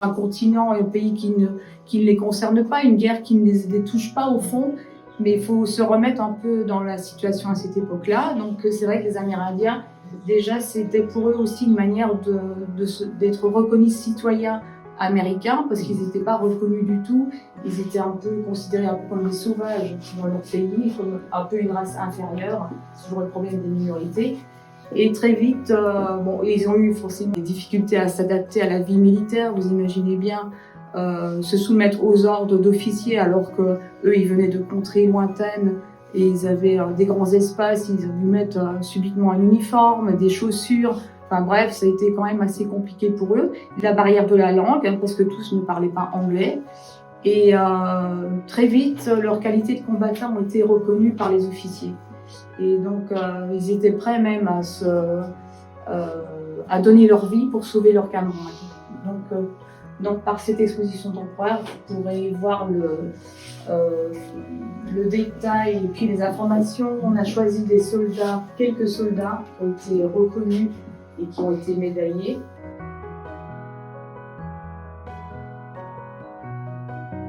un continent et un pays qui ne les concerne pas, une guerre qui ne les touche pas au fond, mais il faut se remettre un peu dans la situation à cette époque-là. Donc c'est vrai que les Amérindiens, déjà c'était pour eux aussi une manière d'être reconnus citoyens américains, parce qu'ils n'étaient pas reconnus du tout, ils étaient un peu considérés un peu comme des sauvages dans leur pays, comme un peu une race inférieure, c'est toujours le problème des minorités. Et très vite, ils ont eu forcément des difficultés à s'adapter à la vie militaire. Vous imaginez bien se soumettre aux ordres d'officiers alors que eux, ils venaient de contrées lointaines et ils avaient des grands espaces. Ils ont dû mettre subitement un uniforme, des chaussures. Enfin bref, ça a été quand même assez compliqué pour eux. La barrière de la langue, parce que tous ne parlaient pas anglais. Et très vite, leurs qualités de combattants ont été reconnues par les officiers. Et donc, ils étaient prêts même à donner leur vie pour sauver leurs camarades. Donc, par cette exposition temporaire, vous pourrez voir le détail et puis les informations. On a choisi des soldats, quelques soldats qui ont été reconnus et qui ont été médaillés.